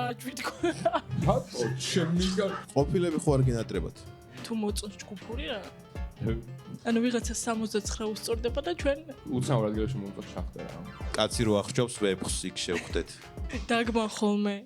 აჭვიტკო. რატო ჩემი ყოფილები ხო არ გინატრებათ? თუ მოწონს ჯგუფური რა. ანუ ვიღაცა 69 უსწორდება და ჩვენ უცნაურად გელში მომწონს შახტა რა. კაცი რო აღჭობს ვეფხს იქ შევხვდეთ. დაგმან ხოლმე.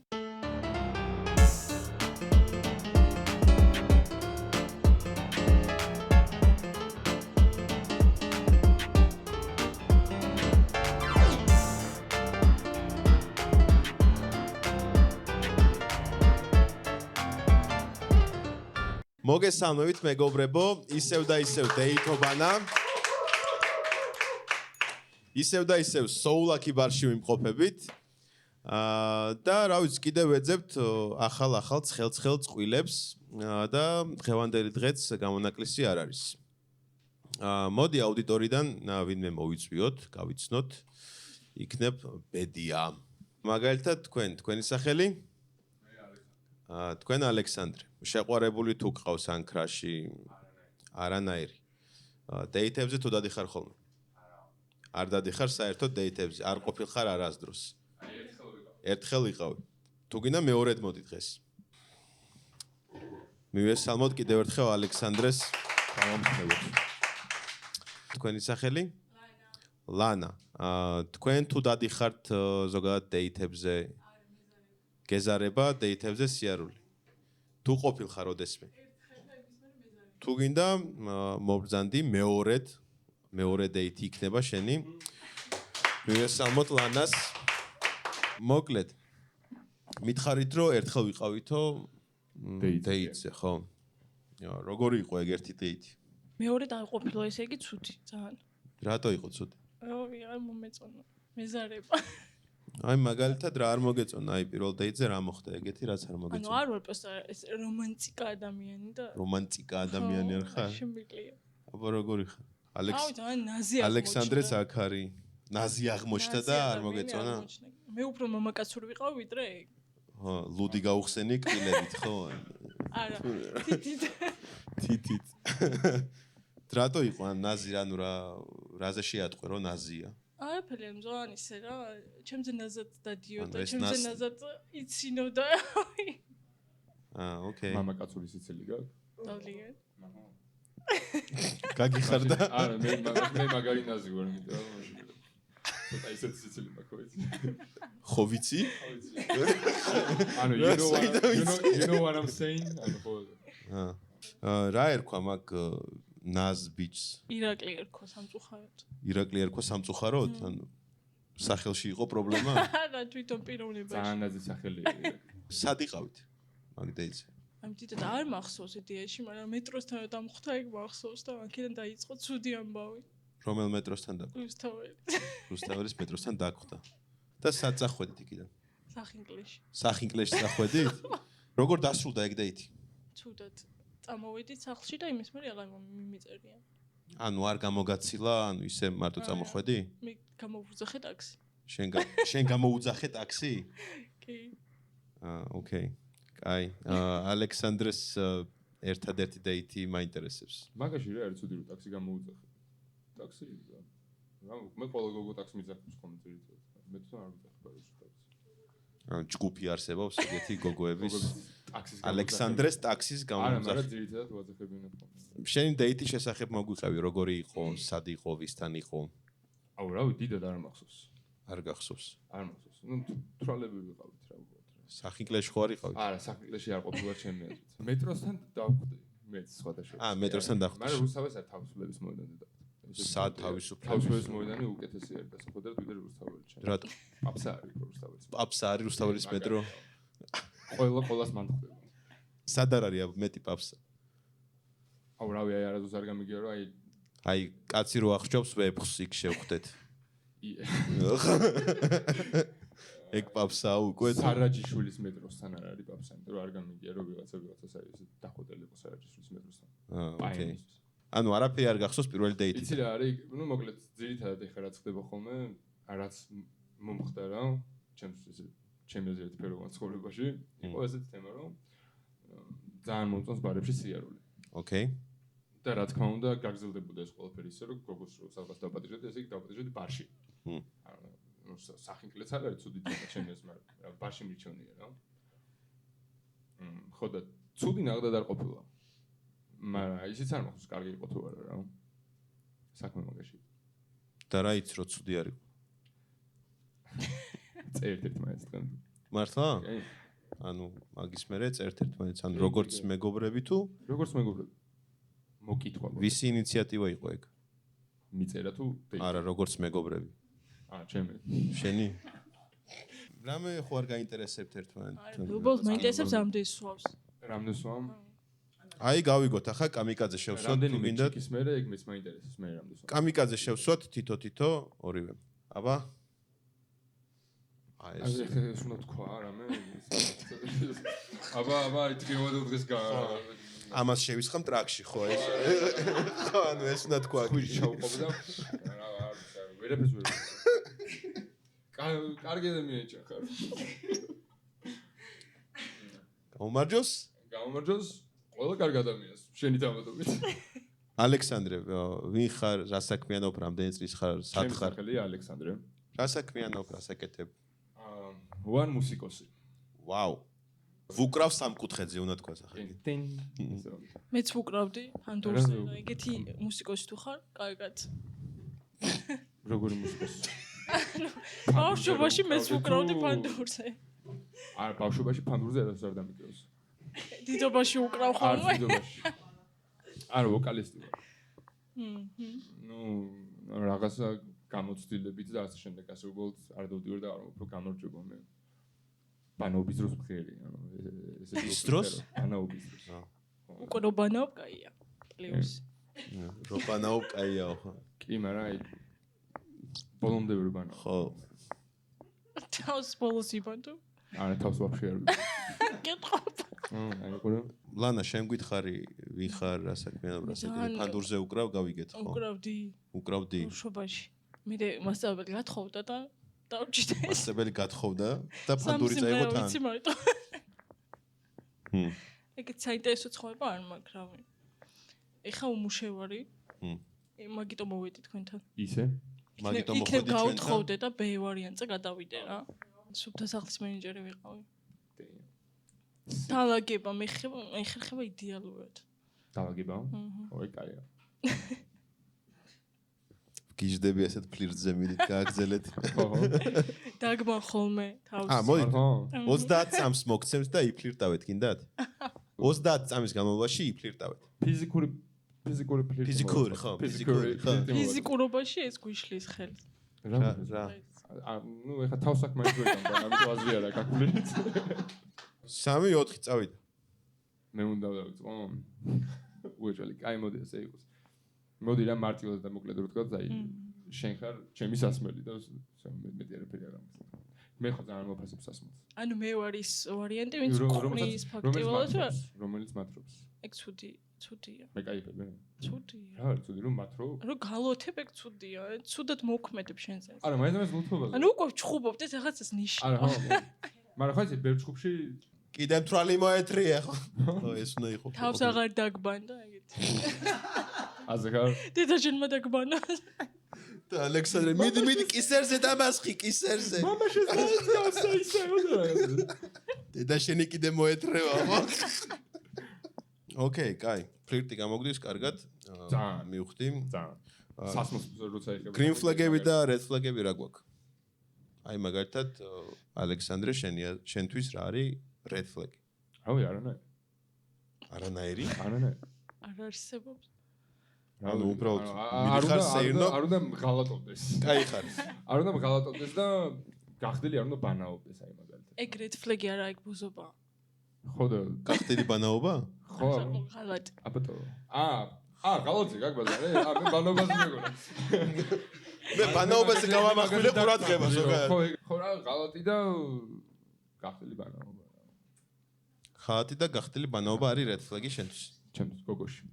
მოგესალმებით მეგობრებო, ისევ და ისევ დეითობანა. ისევ და ისევ სოულაკი ბარში ვიმყოფებით. და რა ვიცი, კიდევ ვეძებთ ახალ ცხელ წყვილებს და დღევანდელი დღეც გამონაკლისი არ არის. მოდი აუდიტორიდან ვინმე მოვიწვიოთ, გავიცნოთ. იქნებ ბედია. მაგალითად თქვენი სახელი? თქვენ ალექსანდრე. შეყვარებული თუ გყავს ან ქრაში? არანაირი. დეითებზე თუ დადიხარ ხოლმე? არ დადიხარ საერთოდ დეითებზე, არ ყოფილხარ არასდროს. ერთხელ ვიყავი. თუ გინდა მეორედ მოდი დღეს. მივესალმოთ კიდევ ერთხელ ალექსანდრეს. გამომხდებით. თქვენი სახელი? ლანა. თქვენ თუ დადიხართ ზოგადად დეითებზე? გეზარება დეითებზე სიარული. თუ ყოფილხარ ოდესმე? თუ გინდა მობრძანდი მეორე დეითი იქნება შენი. მივესალმოთ ლანას. მოკლედ. მითხარით რომ ერთხელ ვიყავითო დეითზე, ხო? როგორი იყო ეგ ერთი დეითი? მეორე დაიყოფილა ესე იგი ცუდი ძალიან. რატო იყო ცუდი? არ მომეწონა. მეზარება. აი მაგალითად რა არ მოგეწონა აი პირველ დეითზე რა მოხდა ეგეთი რაც არ ანუ მოგეწონა? არ ვარ პროსტა ეს რომანტიკა ადამიანი და რომანტიკა ადამიანი არ ხარ? შემიძლია. აბა როგორი ხარ? ნაზი ალექსანდრეს აქ არის. ნაზი აღმოჩნდა და არ მოგეწონა? მე უფრო მამაკაცური ვიყავ ვიდრე ეგ. ხო, ლუდი გაუხსენი კბილებით, ხო? არა. თითით. რატო იყო ან ნაზი რანუ რაზე შეატყვე რომ ნაზია? არაფერი მზოვან ისე რა, ჩემზე ნაზად დადიოდა, ჩემზე ნაზად იცინოდა. ოკეი. მამაკაცური სიცილი გაქვს? დალიან. გაგიხარდა? არა, მე მაგარი ნაზი ვარ, იმიტომ ცოტა ისეთი სიცილი მაქვს, ვიცი. ხო ვიცი? ანუ you know what I'm saying? რა ერქვა მაგ ნაზ ბიჩს? ირაკლი ერქვა სამწუხაროდ. ირაკლი ერქვა სამწუხაროდ? ანუ სახელში იყო პრობლემა? არა, თვითონ პიროვნებაში. ძალიან ნაზი სახელია. სად იყავით მაგ დეითზე? ამიტომ არ მახსოვს იდეაში, მაგრამ მეტროსთან დამხვდა ეგ მახსოვს და აქედან დაიწყო ცუდი ამბავი. რომელ მეტროსთან დაგვხვდა? რუსთაველი. რუსთაველის მეტროსთან დაგვხვდა. და სად წახვედით იქიდან? სახინკლეში. სახინკლეში წახვედით? როგორ დასრულდა ეგ დეითი? ცუდად. წამოვედით სახლში და იმის მერე აღარ მიმიწერია. ანუ არ გამოგაცილა, ანუ ისე მარტო წამოხვედი? მე გამოვუძახე ტაქსი. შენ გამოუძახე ტაქსი? კი. ოკეი. კაი. ალექსანდრეს ერთადერთი დეითი მაინტერესებს. მაგაში რა არის ცუდი რომ ტაქსი გამოუძახე? ტაქსი რა მე ყველა გოგო ტაქსი მიძახებს ხოლმე ძირითადად. მე თვითონ არ ვიძახებ ბაროში ტაქსი. ჯგუფი არსებობს ეგეთი გოგოების ტაქსის ალექსანდრეს ტაქსის არა, გამოუძახე. მაგრამ ძირითადად ვაძახებინებ ხოლმე. შენი დეითი შესახებ მოგვიყევი, როგორი იყო, სად იყო, ვისთან იყო? აუ რა ვიცი, დიდად არ მახსოვს. არ გახსოვს. არ მახსოვს. ნუ თვალები ვიყავით რა უბრალოდ. სახინკლეში ხო არ იყავით? არა, სახინკლეში არ ყოფილა ჩემი აზრით. მეტროსთან დავხვდი. მეც სხვადასხვა. მეტროსთან დახვდი. მაგრამ რუსთაველს არ თავისუფლების მოედანზე დავხვდი. სად თავისუფლების? თავისუფლების მოედანი უკეთესი არის დასახვედრად ვიდრე რუსთაველი ჩემ. რატო? აფსა არის რუსთაველის. პაპსა არის რუსთაველის მეტრო? ყველას მან ხვდება. სად არის მეტი პაპსა? აუ რავი, აი არასდროს არ გამიგია რომ აი კაცი რო აღჭობს ვეფხს იქ შევხვდეთ. ეგ პაპსა უკვე სარაჯიშვილის მეტროსთან არ არის პაპსა, იმიტომ რომ არ გამიგია რომ ვიღაცას არის ესე დახვედრილიყო სარაჯიშვილის მეტროსთან. ოკეი. ანუ არაფერი არ გახსოვს პირველი დეითი. იცი რა არის, ნუ მოკლედ ძირითადად ეხლა რაც ხდება ხოლმე, რაც მომხდა რა, ჩემი აზრით ფეროვან ცხოვრებაში, იყო ესეთი თემა რომ ძალიან მომწონს ბარებში სიარული. ოკეი. და რა თქმა უნდა, გაგრძელდებოდა ეს ყველაფერი ისე რომ გოგოს რო სადღაც დაპატიჟებდი, ესე იგი დაპატიჟებდი ბარში. ანუ სახინკლეც არ არის ცუდი თემა ჩემს მაგრამ ბარში მირჩევნია რა. ხო და ცუდი ნახდად არ ყოფილა. მაგრამ ისიც არ მახსოვს კარგი იყო თუ არა რა. საქმე მაგაში. და რა იცი რომ ცუდი არ იყო? წერთ მაინც თქვენ. მართლა? კი. ანუ მაგის მერე წერთ ერთმანეთს, ანუ როგორც მეგობრები თუ როგორც მეგობრები. მოკითხვა. ვისი ინიციატივა იყო ეგ? მიწერა თუ არა, როგორც მეგობრები. ჩემი. შენი? რამე ხო არ გაინტერესებთ ერთმანეთს? უბრალოდ მაინტერესებს ამდენ სვავს. რამდენ სვამ? აი გავიგოთ ახლა კამიკაძე შევსვათ თუ რამდენიმე გინდათ? ჩიკის მერე ეგ მეც მაინტერესებს მე რამდენ სვამ. კამიკაძე შევსვათ თითო ორივე. აბა? აი ეს ეს უნდა თქვა რამე. აბა ითქი მოდი დღეს ამას შევისხამ ტრაქში ხო ეს? ხო ანუ ეს უნდა თქვა. ხუჭი ჩაუყობდა. ვერაფერს ვერ. კარგი ადამიანია ხარ. გაუმარჯოს? გამარჯოს. ყველა კარგი ადამიანს. შენი დამატებით. ალექსანდრე, ვინ ხარ, რა საქმიანობ, რამდენი წლის ხარ, სად ჩემი ხარ? სახელია ალექსანდრე. რა საქმიანობ, რა საკეთებ? ვარ მუსიკოსი. ვაუ. ვუკრავ სამკუთხედზე უნდა თქვა ახლა. ტენ. მეც ვუკრავდი ფანდურზე და ეგეთი მუსიკოსი თუ ხარ? კარგად. როგორი მუსიკოსი? ბავშვობაში მეც ვუკრავდი ფანდურზე. არა, ბავშვობაში ფანდურზე არ დამიკრავს. დიდობაში უკრავ არ ხოლმე. ძიდობაში. არა, ვოკალისტი ვარ. ნუ რაღაცა გამოცდილებით და ასე შემდეგ, ასე უბრალოდ არ დავდივარ და არ უფრო გამარჯობა მე. ბანაობის დროს მხიერი, ანუ ის დროს? ბანაობის დროს. უკრობანაობ კაია. პლუს. რობანაო კაიაო ხო? კი, მაგრამ აი ბოლომდე ვერ ბანაობ. ხო. თავს ბოლოს იბანდო. არა, თავს ვაფშე არ. გეტყობ. აი ყურე. ლანა, შენ გითხარი, ვინ ხარ, რა საქმიანობ, რა საკეთებ? ფანდურზე უკრავ, გავიგეთ ხო? უკრავდი. უკრავდი. ბავშვობაში. მე მასწავლებელი გათხოვდა და დავჭირდა ეს. მასწავლებელი გათხოვდა და ფანდური წაიღო თან. ვიცი მარტო. ეგეც საინტერესო ცხოვრება არ მაქვს რავი. ეხა უმუშევარი. მაგიტომ მოვედი თქვენთან. ისე? მაგიტომ მოხვედი ჩვენთან. იქ გავთხოვდე და B ვარიანტზე გადავიდე რა. სუფთა სახლის მენეჯერი ვიყავი. დაალაგება მე ხერხება იდეალურად. დაალაგება? ой, კაია. გიждები ასეთ ფლირტზე მიდით გააგზელეთ. დაგბან ხოლმე თავს. მოდი 30 წამს მოგცემთ და იფლირტავეთ, გინდათ? 30 წამის განმავლობაში იფლირტავეთ. ფიზიკური ფლირტი. ფიზიკური, ხო, ფიზიკური. ფიზიკურობაში ეს გვიშლის ხელს. რა. ნუ ეხა თავსაკ მაინც ვეკამ და ამიტომ აზრი არა გაკვლით. 3-4 წავიდა. მე უნდა დავიწყო. უეჭველი, კაი მოდი ასე იყოს. მოდი რა მარტივად და მოკლედ რო თქვა, აი შენ ხარ ჩემი სასმელი და მეტი არაფერი არ ამბობ. მე ხო ძალიან მოფასებ სასმელს. ანუ მე ვარ ის ვარიანტი, ვინც ყრის ფაქტიურად რომელიც მათრობს. ეგ ცუდია. მე кайფებ მე. ცუდია. რა ცუდი რომ მათრო? რო გალოთებ ეგ ცუდია. ცუდად მოქმედებ შენზე. არა, მაინც ლუთობაზე. ანუ უკვე ჩხუბობდეთ რაღაცას ნიში. არა, ხო. მაგრამ ხო ეს ბევრ ჩხუბში კიდე მთვალი მოეთრია ხო? ხო, ეს უნდა იყოს. თავს აღარ დაგბანდა ეგეთი. ასე ხარ? დედაჩემმა დაგბანა. და ალექსანდრე, მიდი კისერზე დამასხი, კისერზე. მამა შეძლო ისე დედა შენი კიდე მოეთრევა ხო? ოკეი, კაი. ფლირტი გამოგდის კარგად. ძალიან მივხვდი. ძალიან. სასმოს როცა იხება. Green flag-ები და red flag-ები რა გვაქვს? აი მაგალითად ალექსანდრე შენთვის რა არის red flag? რავი, არანაირი. არანაირი? არანაირი. არ არსებობს. ანუ უბრალოდ მიხარ სეირნო. არ უნდა მღალატობდეს. კაი ხარ. არ უნდა მღალატობდეს და გახდილი არ უნდა ბანაობდეს აი მაგალითად. ეგ red flag-ი არა, ეგ ბუზობა. ხო და გახდილი ბანაობა? ხო. ღალატი. აბატო. ღალატი გაგბაზარე? მე ბანაობაზე მეგონა. მე ბანაობაზე გავამახვილე ყურადღება ზოგადად. ხო რა, ღალატი და გახდილი ბანაობა. ხალათი და გახდილი ბანაობა არის red flag-ი შენთვის? ჩემთვის გოგოში.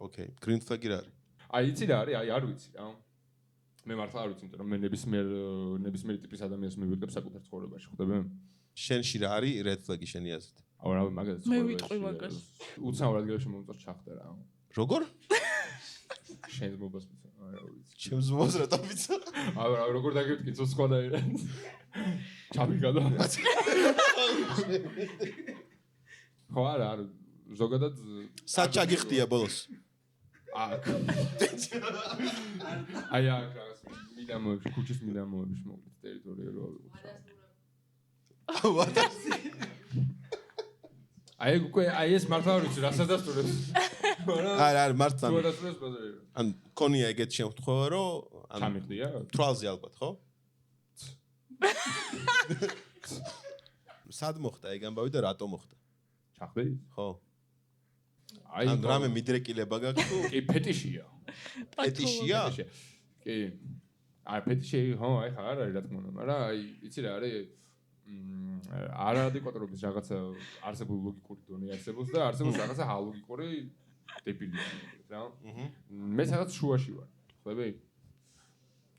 ოკეი, green flag-ი რა არის? აი იცი რა არის? აი არ ვიცი რა. მე მართლა არ ვიცი, იმიტომ რომ მე ნებისმიერი ტიპის ადამიანს მივიღებ საკუთარ ცხოვრებაში, ხვდები? შენში რა არის red flag-ი შენი აზრით? აუ რა მაგას მე ვიტყვი მაგას. უცნაურად გელში მომწონს ჩახდა რა. როგორ? შენს მობას ვიცი. არა ვიცი. ჩემს მოს რა დავიცი? აუ რა როგორ დაგივტკი ცოტა სხვადაირად. ჩამიგადა. ხო არა ზოგადად სად ჩაგიხდია ბოლოს? აქ აი აქ რაღაც მიდამოებში ქუჩის მიდამოებში მოგვით ტერიტორია რო აი უკვე აი ეს მართლა ვიცი რასაც დასტურებს არა მართლა რო დასტურებს ბაზარი ან კონია ეგეთ შემთხვევა რომ ჩამიხდია თვალზე ალბათ ხო? სად მოხდა ეგ ამბავი და რატო მოხდა? ჩახდი ხო. აი ან რამე მიდრეკილება გაქვს თუ? კი ფეტიშია ფეტიშია? კი აი ფეტიში ხო აი ხარ არის რა თქმა უნდა მაგრამ აი იცი რა არის არადეკვატურობის რაღაცა არსებულ ლოგიკური დონე არსებობს და არსებობს რაღაცა ალოგიკური დეფინიცია რა მე სადაც შუაში ვარ ხვდები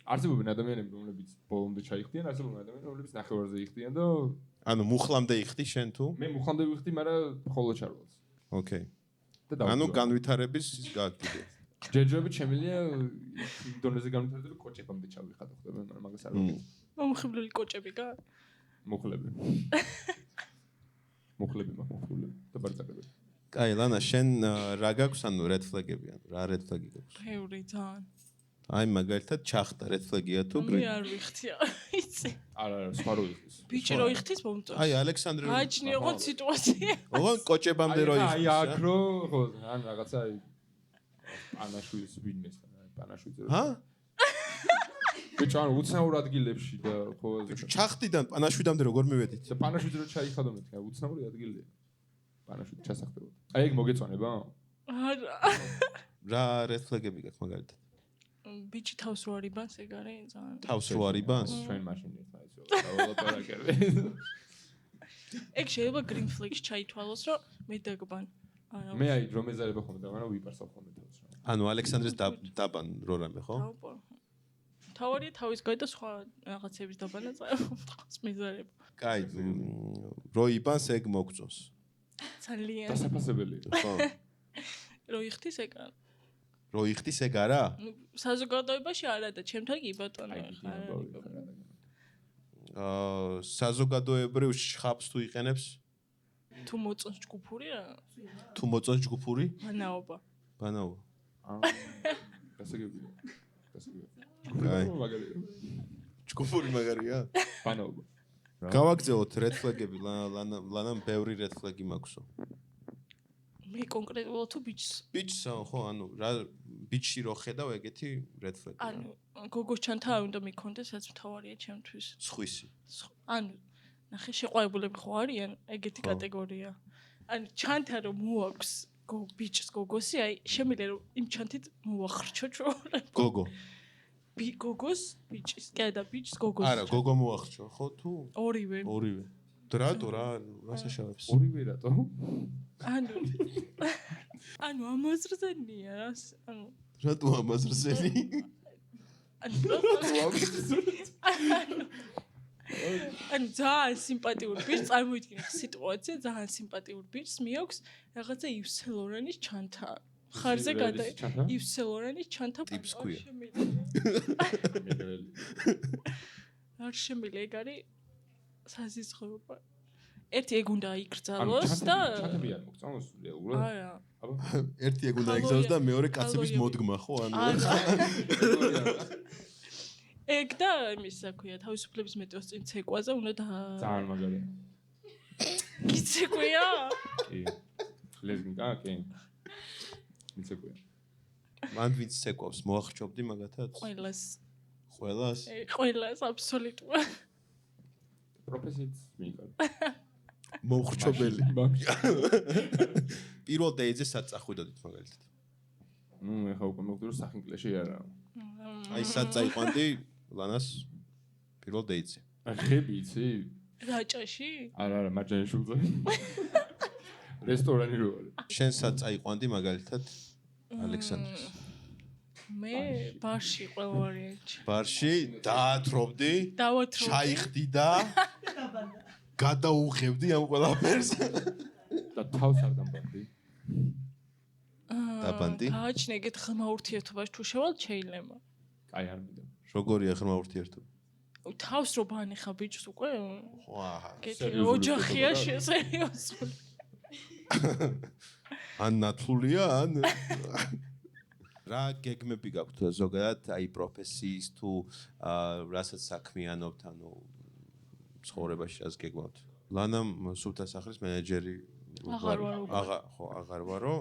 არსებობენ ადამიანები რომლებიც ბოლომდე ჩაიხდიან არსებობენ ადამიანები რომლებიც ნახევარზე იხდიან და ანუ მუხლამდე იხდი შენ თუ? მე მუხლამდე ვიხდი მაგრამ ხოლო ჩარვალს ოკეი და ანუ განვითარების ის გააკეთე ჯერჯერობით შემიძლია დონეზე განვითარებული კოჭებამდე ჩავიხადო ხვდები მაგრამ მაგას არ ვიყიდ მომხიბლული კოჭები გა მუხლები მუხლები და ბარწაკები კაი ლანა შენ რა გაქვს ანუ რედ ფლეგები ანუ რა რედ ფლეგი გაქვს? ბევრი ძალიან აი მაგალითად ჩახტა რედ ფლეგია თუ მე არ ვიხთია იცი არა სხვა რო იხდის ბიჭი რო იხთის მომწონს აი ალექსანდრე აჩნი ოღონდ სიტუაცია ოღონდ კოჭებამდე რო იხდის აი აქ რო ხო ან რაღაცა პანაშვილის ვინმესთან აი პანაშვილზე ჰა? ბიჭო ან უცნაურ ადგილებში და ხო ჩახტიდან პანაშვიდამდე როგორ მივედით? და პანაშვილზე რო ჩაიხადო მეთქი უცნაური ადგილია პანაშვილი ჩასახდებოდა აი ეგ მოგეწონება არა რა რედ ფლეგები გაქვს მაგალითად? ბიჭი თავს უარიბანს ეგ არის ძალიან თავს უარიბანს? ჩვენ მაშინ ერთად ისე ვალაპარაკები ეგ შეიძლება green flag-ში ჩაითვალოს რომ მე დაგბან არა მე აი რომ ეზარება ხოლმე და მაგრამ ვიპარსავ ხოლმე თავს რა ანუ ალექსანდრეს დაბან რო რამე ხო? თავარია თავის გაი და სხვა რაღაცების დაბანა წაიღოს მეზარება კაი რო იბანს ეგ მოგწონს ძალიან დასაფასებელია ხო რო იხთის ეგ არა რო იხდის ეგ არა? საზოგადოებაში არა და ჩემთან კი ბატონო საზოგადოებრივ შხაპს თუ იყენებს? თუ მოწონს ჯგუფური რა თუ მოწონს ჯგუფური? ბანაობა ბანაობა გასაგებია კაი მაგარია ჯგუფური მაგარია? ბანაობა გავაგზავნოთ რედ ფლეგები ლანამ ბევრი რედ ფლეგი მაქვსო მე კონკრეტულად თუ ბიჭს ხო ანუ რა ბიჭში რო ხედავ ეგეთი რედ ფლეგი ანუ გოგოს ჩანთა არ უნდა მიქონდეს რაც მთავარია ჩემთვის სხვისი ანუ ნახე შეყვარებულები ხო არიან ეგეთი კატეგორია ანუ ჩანთა რომ მოაქვს ბიჭს გოგოსი აი შემიძლია რომ იმ ჩანთით მოახრჩო ჩვენ გოგო გოგოს ბიჭის კედა ბიჭს გოგოს არა გოგო მოახრჩო ხო თუ ორივე დრატო რა რასაშავებს ორივე რატო ანუ ამაზრზენია რას ანუ რატო ამაზრზენი ანუ ძალიან სიმპათიური ბიჭს წარმოიდგინეთ სიტუაცია ძალიან სიმპათიური ბიჭს მიაქვს რაღაცა Yves Saint Laurent-ის ჩანთა ხარზე გადა Yves Saint Laurent-ის ჩანთა ტიპს ქვია არ შემიძლია ეგ არის საზიზღოება ერთი ეგ უნდა იკრძალოს და ჩათები არ მოგწონს რეალურად არა ერთი ეგ უნდა იკრძალოს და მეორე კაცების მოდგმა ხო ანუ ეგ და იმის საქვია თავისუფლების მეტეოს წინ ცეკვაზე უნდა ძალიან მაგარია გიცეკვია კი ლეზგინკა კი მიცეკვია მან ვინც ცეკვავს მოახჩობდი მაგათაც ყველას აბსოლუტურად პროფესიით მიიღო მოხჩობელი პირველ დეიზე სად წახვიდოდით მაგალითად მე ხა უკვე მოვიდა რომ სახინკლეში არა აი სად წაიყვანდი ლანას პირველ დეიზე ახები იცი რაჭაში არა მარჯანიშვილზე რესტორანი რო არის შენ სად წაიყვანდი მაგალითად ალექსანდრეს მე ბარში ყველა ვარიანტი ბარში დაათრობდი ჩაიხდი და გადაუღებდი ამ ყველაფერს და თავს არ დამბანდი დაბანდი აჩნე ეგეთ ხმა ურთიერთობაში თუ შევალ შეიძლება აი არ მინდა როგორია ხმა ურთიერთობა თავს რო ბანეხა ბიჭს უკვე ხო აჰა ოჯახია სერიოზული ან ნათლულია ან რა გეგმები გაქვთ ზოგადად აი პროფესიის თუ რასაც საქმიანობთ ანუ ცხოვრებაში რას გეგმავთ ლანამ სუფთა სახლის მენეჯერი აღარ ვარო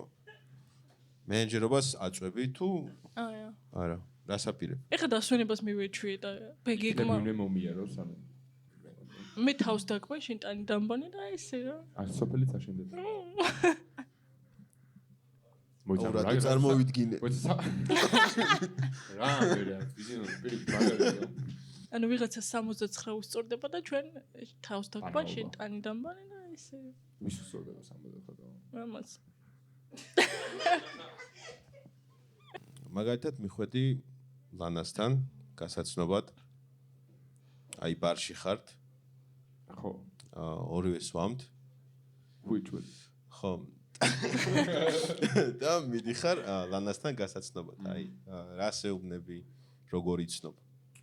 მენეჯერობას აწვევი თუ არა რას აპირებ ეხლა დასვენებას მივეჩვიე და ბეგეგმა მე მომიარო სამე მე თავს დაგვა შენ ტანი დამბანი და ესე რა ან სოფელიც აშენდება რა წარმოვიდგინე რა მერე ბიზნეს პირიქ მაგარია ანუ ვიღაცა 69 უსწორდება და ჩვენ თავს დაგვა შენ ტანი დამბანი და ესე ვის უსწორდება 69 ამას მაგალითად მიხვედი ლანასთან გასაცნობად აი ბარში ხართ ხო ორივე სვამთ ვიჭვი ხო და მიდიხარ ლანასთან გასაცნობად აი რას ეუბნები როგორ იცნობ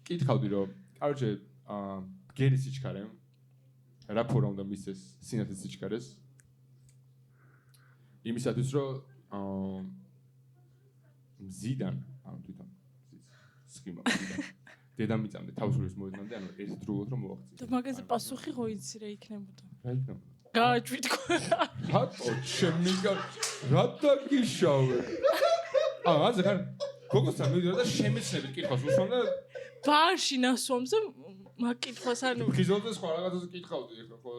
კითხავდი რომ კაროჩე გერი სიჩქარე რა ფორა უნდა მისცეს სინათლის სიჩქარეს იმისათვის რომ მზიდან ანუ თვითონ სქემა დედამიწამდე თავსულის მოედნამდე ანუ ერთდროულად რომ მოვახცე და მაგაზე პასუხი ხო იცი რა იქნებოდა რა იქნება გააჭვიტკო რატო შემიგა რა დაგიშავე ასე ხარ გოგოსთან მივიდა და შემეცნებით კითხვას უსვამ და ბარში ნასვამზე მაგ კითხვას ანუ გიზოლზე სხვა რაღაცას კითხავდი ეხლა ხო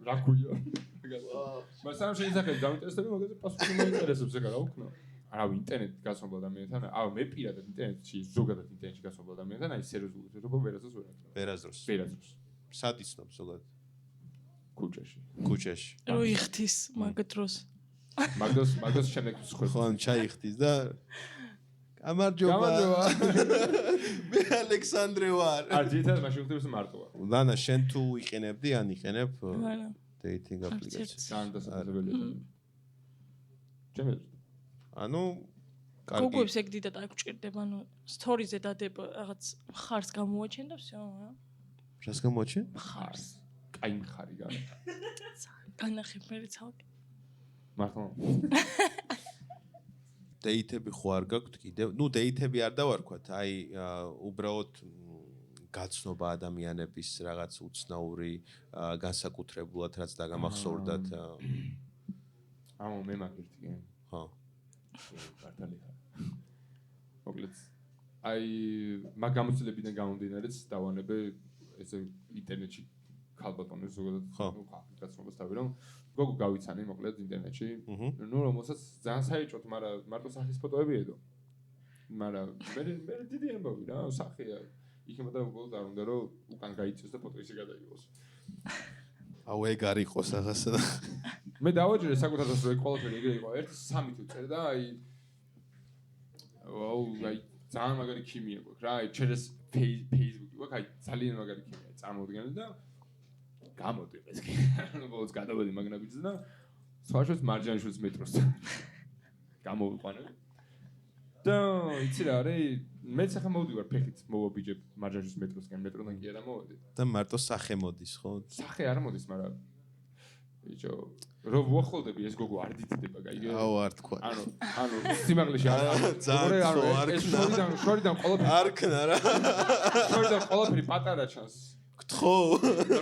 რა ქვია მაგრამ შეიძლება დამიტესტები მაგაზე პასუხი მოინტერესებს ეხლა რა უქნა არავ ინტერნეტი გასვლა ადამიანთან მე პირადად ინტერნეტში ზოგადად ინტერნეტში გასვლა ადამიანთან აი სერიოზულად როგორ ვერასდროს ვერასდროს სად იცნობ ზოგადად ქუჩაში რო იხთის მაგ დროს მაგდოს შემდეგ სხვა ხო ან ჩაიხთის და გამარჯობა მე ალექსანდრე ვარ არ ძირითადად მაშინ ხდება მარტო ვარ ლანა შენ თუ იყენებდი ან იყენებ დეიტინგ აპლიკაციას ძალიან დასაწყებელია ჩემი ანუ გოგოებს ეგ დიდად არ გჭირდება ანუ სტორიზე დადება რაღაც ხარს გამოაჩენ და всё რა რას გამოაჩენ ხარს კაი მხარი გან განახებ მე ცალკე მართლა დეიტები ხო არ გაქვთ კიდევ ნუ დეიტები არ დავარქვათ აი უბრალოდ გაცნობა ადამიანების რაღაც უცნაური განსაკუთრებულად რაც დაგამახსოვრდათ ამო მე მაგერთი კი ხო კარტალი მოკლედ აი მაგ გამოცდილებიდან გამომდინარეც დავანებე ესე ინტერნეტში ქალბატონებს ზოგადად ნუ გაცნობას თავი რომ გოგო გავიცანი მოკლედ ინტერნეტში ნუ რომელსაც ძალიან საეჭვოდ მარტო სახის ფოტოები ედო მაგრამ მე დიდი ამბავი რა სახეა იქნება და უბრალოდ არ უნდა რომ უკან გაიწეს და ფოტო ისე გადაიღოს აუ ეგ არ იყოს რაღაცა მე დავაჭერე საკუთარს რომ ეგ ყველაფერი ეგრე იყო 1-3 თუ წერდა აი აუ აი ძალიან მაგარი ქიმია გვაქვს რა აი ჩერეს Facebook-ი გვაქვს აი ძალიან მაგარი ქიმია წარმოუდგენელი და გამოდიყეს კი ანუ ბოლოს გადავედი მაგნაბიძე და სხვაშორის მარჯანიშვილის მეტროს გამოვიყვანე და იცი რა არის მეც ახლა მოვდივარ ფეხით მოვაბიჯებ მარჯანიშვილის მეტროსკენ მეტროდან კი არა მოვედი და მარტო სახე მოდის ხო სახე არ მოდის მაგრამ ბიჭო რო ვახოლდები ეს გოგო არ დიდდება გაიგე აუ არ თქვა ანუ სიმაღლეში არ შორიდან ყველაფერი არ ქნა რა შორიდან ყველაფერი პატარა ჩანს გთხო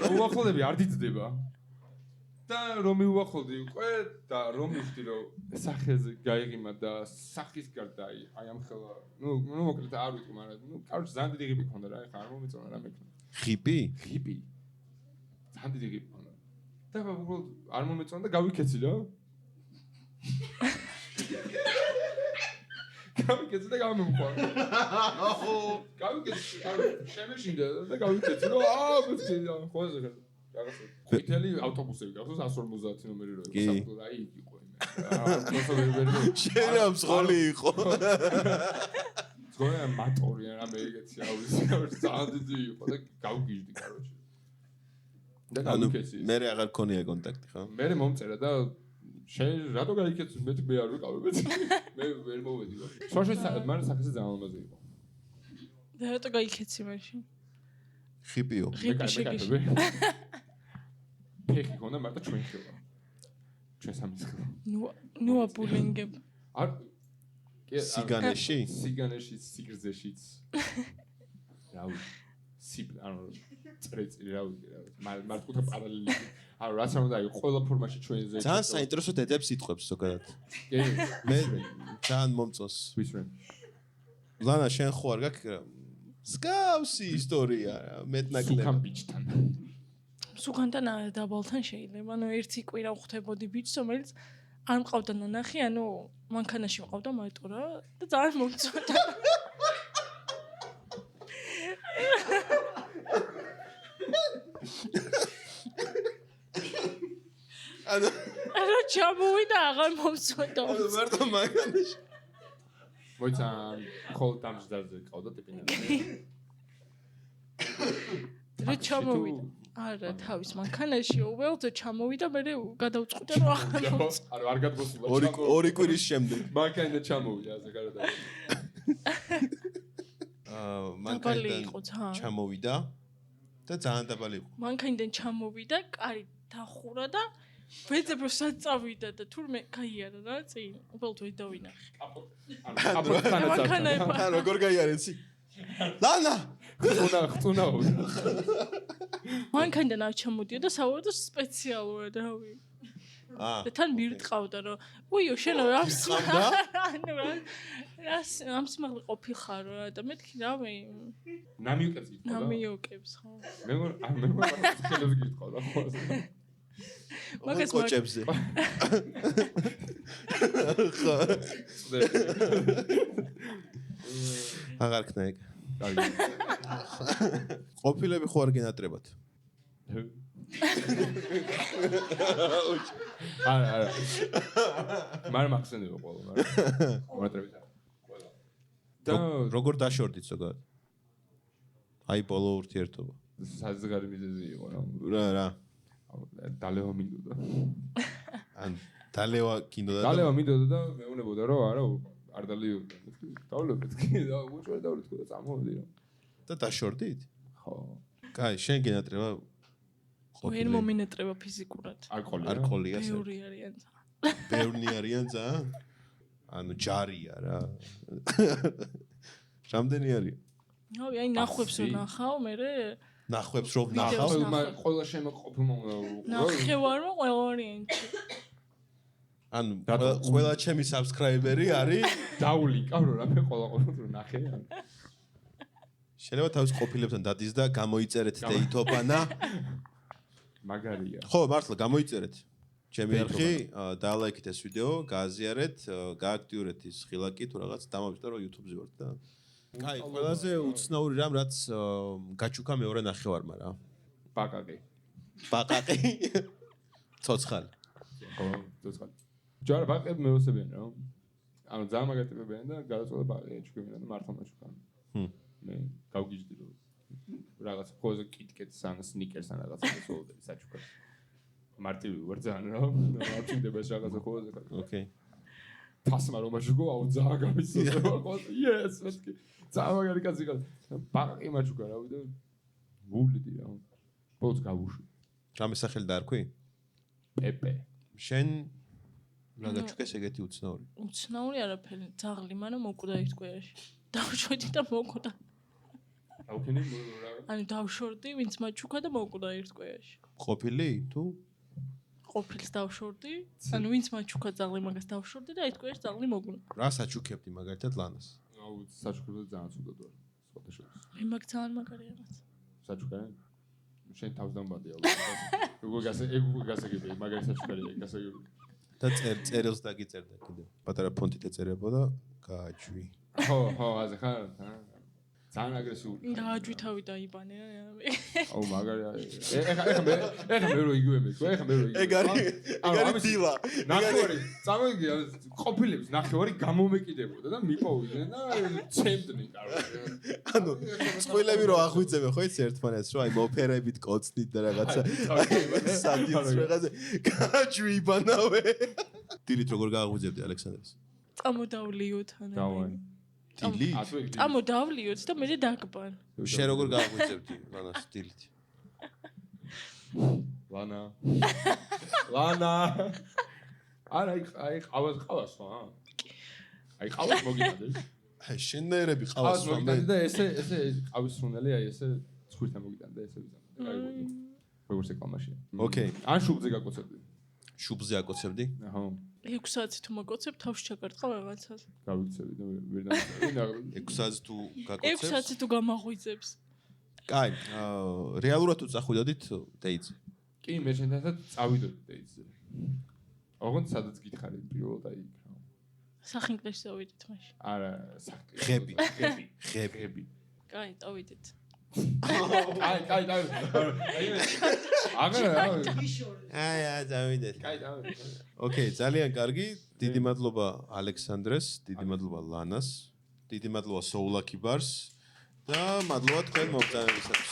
რო ვახოლდები არ დიდდება და რომ მივახოლდი უკვე და რომ მივხვდი რომ სახეზე გაიღიმა და სახის გარდა აი ამ ხელა ნუ მოკლედ არ ვიტყვი მაგრამ ნუ კაროჩ ძალიან დიდი ღიბი ქონდა რა ეხა არ მომეწონა რა მექნა ღიბი ძალიან დიდი ღიბი ქონდა და უბრალოდ არ მომეწონა და გავიქეცი რა გავიქეცი და გამომყვა გავიქეცი შემეშინდა და გავიქეცი რომ მეცი ხოზე რაღაცა ყვითელი ავტობუსები გახსოვს 150 ნომერი რო იყო საფრთხე აი იქ იყო იმე შეიძლება მსხოლი იყო ზოგადად მატორი რა მე ეგეთი აუზი ძალიან დიდი იყო და გავგიჟდი კაროჩე და გავიქეცი მე აღარ ქონია კონტაქტი ხო მე მომწერა და შენ რატო გაიქეცი მე არ ვიყავ მე ვერ მოვედი შოშე მან სახეზე ძალიან ლამაზი იყო და რატო გაიქეცი მაშინ ხიპიო ფეხი ქონდა მარტო ჩვენ ხელა ჩვენ სამის ნუა ბულინგებ არ სიგანეში სიგრძეშიც რავი ანუ წრეწირი რავი მარტკუთა პარალელი ანუ რაც არ უნდა იყოს ყველა ფორმაში ჩვენზე ძალიან საინტერესო დედებს სიტყვებს ზოგადად კი მე ძალიან მომწონს ვისვრენ ლანა შენ ხო არ გაქვს სკაუსი ისტორია მეტნაკლებად სუკამ ბიჭთან სუქანთან დაბალთან შეიძლება ანუ ერთი კვირა ვხვდებოდი ბიჭს რომელიც არ მყავდა ნანახი ანუ მანქანაში მყავდა მარტო რა და ძალიან მომწონდა არა ჩამოვიდა აღარ მომწონდა მარტო მანქანაში მოიცა ხოლ დამჯდარზე ყავდა ტიპინა რა ჩამოვიდა არა თავის მანქანაში უველთო ჩამოვიდა მე გადავწყვიტე რომ აღარ მომწონდა არა არ გადმოსულა ორი კვირის შემდეგ მანქანა ჩამოვიდა ასე გარდა მანქანიდან ჩამოვიდა და ძალიან დაბალი იყო მანქანიდან ჩამოვიდა კარი დახურა და ვეძებრო საწავიდა და თურმე გაიარა რა წინ უბრალოდ დავინახე აპოთანაც როგორ გაიარეთ ლანა ხტუნა მანქანიდან არ ჩამოდიოდა საერთოდ სპეციალურად რავი და თან მირტყავდა რომ უიო შენო რა ამ სიმაღლე ყოფილხარ რა და მეთქი რავი ნამიოკებს ხო მე ხელებს გიტყავდა ხო მაგას კოჭებზე აღარ ქნა ეგ ყოფილები ხო არ გენატრებათ არა მარ მახსენდება ყველა მაგრამ და როგორ დაშორდით ზოგადად აი ბოლო ურთიერთობა საზღარი მიზეზი იყო რა დალევა მინდოდა ან დალევა გინდოდა დალევა მინდოდა და მეუნებოდა რომ არა არ დალიოდა დავლობთ კი და უჩვენე დავლეთ და წამოვიდი რა და დაშორდით ხო კაი შენ გენატრება ვერ მომინეტრება ფიზიკურად არქოლია ბევრი არიან ბევრი არიან ძალიან ანუ ჯარია რა რამდენი არის რავი აი ნახვებს ვნახავ მე ნახვებს რომ ნახავ ყველა შემოყოფილმა ნახევარო ყველა ორიენტი ანუ ყველა ჩემი subscriber-ი არის დავლიკავ რომ რამე ყველა ყოფილ ნახე შეიძლება თავის ყოფილებთან დადის და გამოიწერეთ დეითობანა მაგარია ხო მართლა გამოიწერეთ ჩემი არხი დალაიქეთ ეს ვიდეო გააზიარეთ გააქტიურეთ ის ხილაკი თუ რაღაც დამაბჭდეთ რომ YouTube-ზე ვართ და კაი ყველაზე უცნაური რამ რაც გაჩუქა მეორე ნახევარმა რა ბაკაკი ცოცხალი ხო ცოცხალი ჯარ ბაკები მეოსებიან რა ანუ ძალიან მაგატებებიან და გადაწყვეტა ბაკი ჩუქებიან და მართლა მაჩუქან მე გავგიჟდი რომ რაღაც ხოლმე კიტკეტს ან სნიკერს ან რაღაცა მოსულობდი საჩუქრად მარტივი ვარ ძალიან რა მარჩინდება ეს რაღაცა ხოლმე ოკეი ფასმა რომ მაჩუქო აუ ძალიან გამიცოდება ხო yes მეთქი ძალიან მაგარი კაცი ხარ ბაკი მაჩუქა რავი და ვულიდი რა ბოლოს გავუშვი რამე სახელი დაარქვი პეპე შენ რა გაჩუქეს ეგეთი უცნაური არაფერი ძაღლი მანო მოკვდა ერთ კვირაში დავშვედი და მოკვდა აუქენი ანუ დავშორდი ვინც მაჩუქა და მოკვდა ერთ კვირაში ყოფილი თუ ყოფილს დავშორდი ანუ ვინც მაჩუქა ძაღლი მაგას დავშორდი და ერთ კვირაში ძაღლი მოკვდა რა საჩუქებდი მაგალითად ლანას აუ საჩუქრად ძალიან ცუდად ვარ სხვათა შორის მე მაგ ძალიან მაგარია რაღაც საჩუქარი შენ თავს დამბადია როგორ გასაგები მაგარი საჩუქარია გასაგები და წერილს დაგიწერდა კიდე პატარა ფონტით ეწერებოდა გააჩვი ხო ასე ხარ ძალიან აგრესიული გააჯვი თავი დაიბანე რა აუ მაგარია ეხა მე რო იგივე მეკვა ეხა მე რო იგივე ეგ არის დილა ნახევარი წამოიგი ყოფილებს ნახევარი გამომეკიდებოდა და მიპოვიდნენ და ჩემდნი კარგი ანუ წყვილები რო აღვიძებენ ხო იცი ერთმანეთს რომ აი მოფერებით კოცნით და რაღაცა სადიც რაღაცა გააჯვი იბანავე დილით როგორ გააღვიძებდი ალექსანდრეს წამოდავლიოთ ანუ დავაი დილით წამოდავლიოთ და მე დაგბან შენ როგორ გააღვიძებდი ლანას დილით ლანა არა, აი ყავას ხო? აი ყავას მოგიტანდეს. აი შენერები ყავს ყავს მოგიტანდი და ესე ყავის სუნელი აი ესე ცხვირთან მოგიტანდი და ესე ვიზამდი. აი როგორც ეკლამაშია. ოკეი. ან შუბზე გაკოცებდი. შუბზე აკოცებდი? აჰა. 6 საათი თუ მოგოცებ, თავში ჩაგარტყა რაღაცას. გავიქცევი და ვერ დამწევი. 6 საათი თუ 6 გაკოცებს? საათი თუ გამაღვიძებს. კაი, რეალურად თუ წახვიდოდით დეიტზე? კი, მე შენთანაც წავიდოდი დეიტზე. ოღონდ სადაც გითხარი პირველად აი იქ რა. სახინგლეში წავიდით მაშინ. არა, ღები. კაი, წავიდით. კაი. აგარა. აი, დავიდეთ. კაი, დავიდეთ. ოკეი, ძალიან კარგი. დიდი მადლობა ალექსანდრეს, დიდი მადლობა ლანას, დიდი მადლობა სოულაკი ბარს და მადლობა თქვენ მოგზაურობისათვის.